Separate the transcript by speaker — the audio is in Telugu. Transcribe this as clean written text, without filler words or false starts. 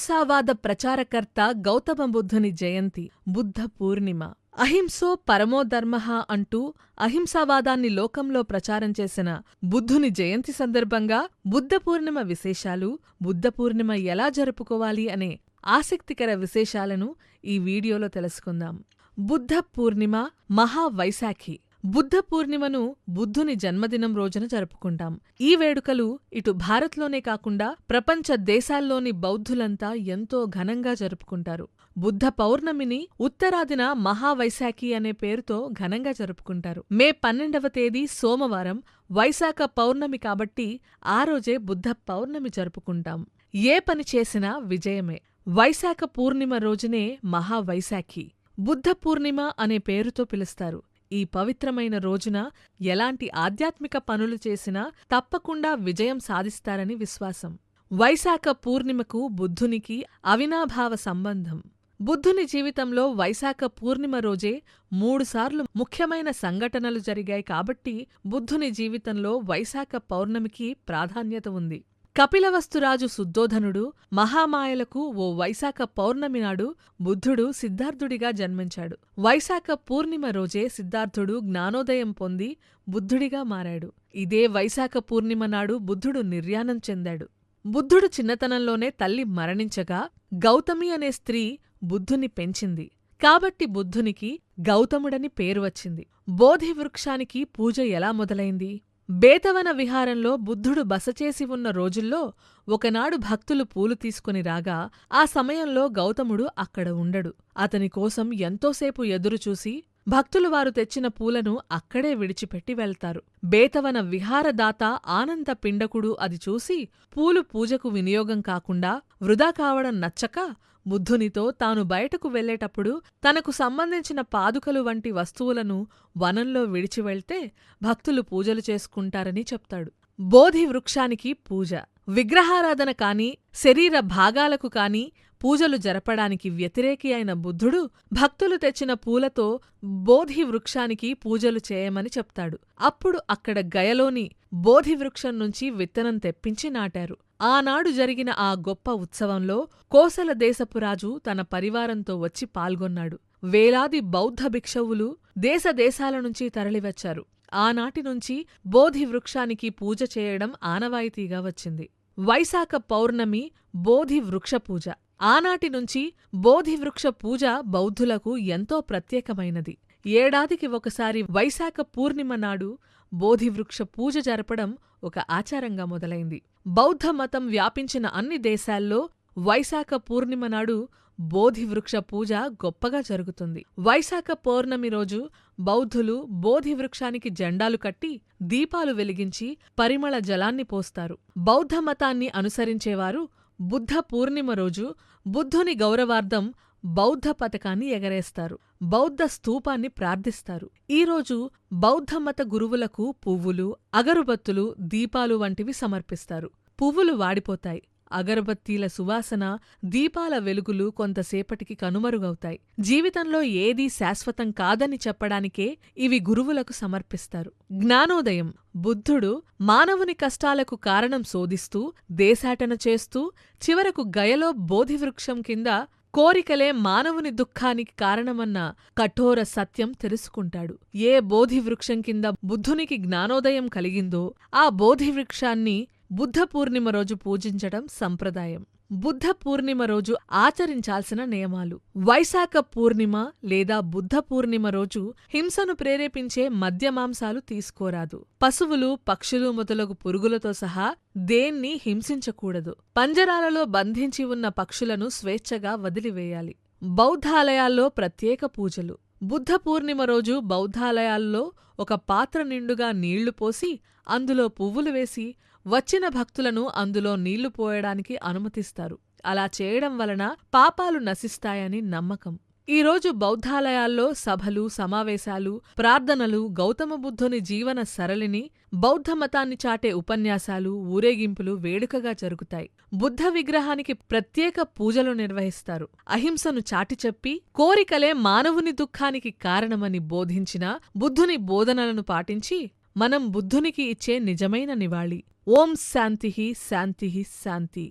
Speaker 1: అహింసావాద ప్రచారకర్త గౌతమ బుద్ధుని జయంతి బుద్ధ పూర్ణిమ. అహింసో పరమో ధర్మః అంటూ అహింసావాదాన్ని లోకంలో ప్రచారం చేసిన బుద్ధుని జయంతి సందర్భంగా బుద్ధ పూర్ణిమ విశేషాలు, బుద్ధ పూర్ణిమ ఎలా జరుపుకోవాలి అనే ఆసక్తికర విశేషాలను ఈ వీడియోలో తెలుసుకుందాం. బుద్ధ పూర్ణిమ మహావైశాఖి. బుద్ధ పూర్ణిమను బుద్ధుని జన్మదినం రోజున జరుపుకుంటాం. ఈ వేడుకలు ఇటు భారత్లోనే కాకుండా ప్రపంచ దేశాల్లోని బౌద్ధులంతా ఎంతో ఘనంగా జరుపుకుంటారు. బుద్ధ పౌర్ణమిని ఉత్తరాదిన మహావైశాఖి అనే పేరుతో ఘనంగా జరుపుకుంటారు. మే 12వ తేదీ సోమవారం వైశాఖ పౌర్ణమి కాబట్టి ఆ రోజే బుద్ధ పౌర్ణమి జరుపుకుంటాం. ఏ పని చేసినా విజయమే. వైశాఖ పూర్ణిమ రోజునే మహావైశాఖి, బుద్ధ పూర్ణిమ అనే పేరుతో పిలుస్తారు. ఈ పవిత్రమైన రోజున ఎలాంటి ఆధ్యాత్మిక పనులు చేసినా తప్పకుండా విజయం సాధిస్తారని విశ్వాసం. వైశాఖ పూర్ణిమకు బుద్ధునికి అవినాభావ సంబంధం. బుద్ధుని జీవితంలో వైశాఖ పూర్ణిమ రోజే 3 సార్లు ముఖ్యమైన సంఘటనలు జరిగాయి కాబట్టి బుద్ధుని జీవితంలో వైశాఖ పౌర్ణమికి ప్రాధాన్యత ఉంది. కపిలవస్తురాజు శుద్ధోధనుడు మహామాయలకు ఓ వైశాఖ పౌర్ణమి నాడు బుద్ధుడు సిద్ధార్థుడిగా జన్మించాడు. వైశాఖ పూర్ణిమ రోజే సిద్ధార్థుడు జ్ఞానోదయం పొంది బుద్ధుడిగా మారాడు. ఇదే వైశాఖ పూర్ణిమ నాడు బుద్ధుడు నిర్యాణం చెందాడు. బుద్ధుడు చిన్నతనంలోనే తల్లి మరణించగా గౌతమి అనే స్త్రీ బుద్ధుని పెంచింది. కాబట్టి బుద్ధునికి గౌతముడని పేరు వచ్చింది. బోధి వృక్షానికి పూజ ఎలా మొదలైంది? బేతవన విహారంలో బుద్ధుడు బసచేసి ఉన్న రోజుల్లో ఒకనాడు భక్తులు పూలు తీసుకుని రాగా ఆ సమయంలో గౌతముడు అక్కడ ఉండడు. అతని కోసం ఎంతోసేపు ఎదురుచూసి భక్తులు వారు తెచ్చిన పూలను అక్కడే విడిచిపెట్టి వెళ్తారు. బేతవన విహారదాత ఆనంద పిండకుడు అది చూసి పూలు పూజకు వినియోగం కాకుండా వృధా కావడం నచ్చక బుద్ధునితో తాను బయటకు వెళ్లేటప్పుడు తనకు సంబంధించిన పాదుకలు వంటి వస్తువులను వనంలో విడిచివెళ్తే భక్తులు పూజలు చేసుకుంటారని చెప్తాడు. బోధి వృక్షానికి పూజ. విగ్రహారాధన కాని, శరీర భాగాలకు కాని పూజలు జరపడానికి వ్యతిరేకి అయిన బుద్ధుడు భక్తులు తెచ్చిన పూలతో బోధి వృక్షానికి పూజలు చేయమని చెప్తాడు. అప్పుడు అక్కడ గయలోని బోధి వృక్షం నుంచి విత్తనం తెప్పించి నాటారు. ఆనాడు జరిగిన ఆ గొప్ప ఉత్సవంలో కోసల దేశపురాజు తన పరివారంతో వచ్చి పాల్గొన్నాడు. వేలాది బౌద్ధ భిక్షువులు దేశదేశాల నుంచి తరలివచ్చారు. ఆనాటినుంచి బోధి వృక్షానికి పూజ చేయడం ఆనవాయితీగా వచ్చింది. వైశాఖ పౌర్ణమి బోధి వృక్ష పూజ. ఆనాటినుంచి బోధి వృక్ష పూజ బౌద్ధులకు ఎంతో ప్రత్యేకమైనది. ఏడాదికి ఒకసారి వైశాఖ పూర్ణిమ నాడు బోధివృక్ష పూజ జరపడం ఒక ఆచారంగా మొదలైంది. బౌద్ధమతం వ్యాపించిన అన్ని దేశాల్లో వైశాఖ పూర్ణిమ నాడు బోధివృక్ష పూజ గొప్పగా జరుగుతుంది. వైశాఖ పౌర్ణమి రోజు బౌద్ధులు బోధివృక్షానికి జెండాలు కట్టి దీపాలు వెలిగించి పరిమళ జలాన్ని పోస్తారు. బౌద్ధమతాన్ని అనుసరించేవారు బుద్ధ పూర్ణిమ రోజు బుద్ధుని గౌరవార్థం బౌద్ధ పతాకాన్ని ఎగరేస్తారు. బౌద్ధ స్తూపాన్ని ప్రార్థిస్తారు. ఈరోజు బౌద్ధమత గురువులకు పువ్వులు, అగరుబత్తులు, దీపాలు వంటివి సమర్పిస్తారు. పువ్వులు వాడిపోతాయి. అగరబత్తీల సువాసన, దీపాల వెలుగులు కొంతసేపటికి కనుమరుగవుతాయి. జీవితంలో ఏదీ శాశ్వతం కాదని చెప్పడానికే ఇవి గురువులకు సమర్పిస్తారు. జ్ఞానోదయం. బుద్ధుడు మానవుని కష్టాలకు కారణం శోధిస్తూ, దేశాటన చేస్తూ చివరకు గయలో బోధివృక్షం కింద కోరికలే మానవుని దుఃఖానికి కారణమన్న కఠోర సత్యం తెలుసుకుంటాడు. ఏ బోధివృక్షం కింద బుద్ధునికి జ్ఞానోదయం కలిగిందో ఆ బోధివృక్షాన్ని బుద్ధ పూర్ణిమ రోజు పూజించడం సంప్రదాయం. బుద్ధ పూర్ణిమ రోజు ఆచరించాల్సిన నియమాలు. వైశాఖ పూర్ణిమ లేదా బుద్ధ పూర్ణిమ రోజు హింసను ప్రేరేపించే మద్యమాంసాలు తీసుకోరాదు. పశువులు, పక్షులు మొదలగు పురుగులతో సహా దేన్ని హింసించకూడదు. పంజరాలలో బంధించి ఉన్న పక్షులను స్వేచ్ఛగా వదిలివేయాలి. బౌద్ధాలయాల్లో ప్రత్యేక పూజలు. బుద్ధ పూర్ణిమ రోజు బౌద్ధాలయాల్లో ఒక పాత్ర నిండుగా నీళ్లు పోసి అందులో పువ్వులు వేసి వచ్చిన భక్తులను అందులో నీళ్లు పోయడానికి అనుమతిస్తారు. అలా చేయడం వలన పాపాలు నశిస్తాయని నమ్మకం. ఈరోజు బౌద్ధాలయాల్లో సభలు, సమావేశాలు, ప్రార్థనలు, గౌతమ బుద్ధుని జీవన సరళిని, బౌద్ధమతాన్ని చాటే ఉపన్యాసాలు, ఊరేగింపులు వేడుకగా జరుగుతాయి. బుద్ధ విగ్రహానికి ప్రత్యేక పూజలు నిర్వహిస్తారు. అహింసను చాటిచెప్పి కోరికలే మానవుని దుఃఖానికి కారణమని బోధించిన బుద్ధుని బోధనలను పాటించి మనం బుద్ధునికి ఇచ్చే నిజమైన నివాళి. ఓం శాంతిః శాంతిః శాంతి.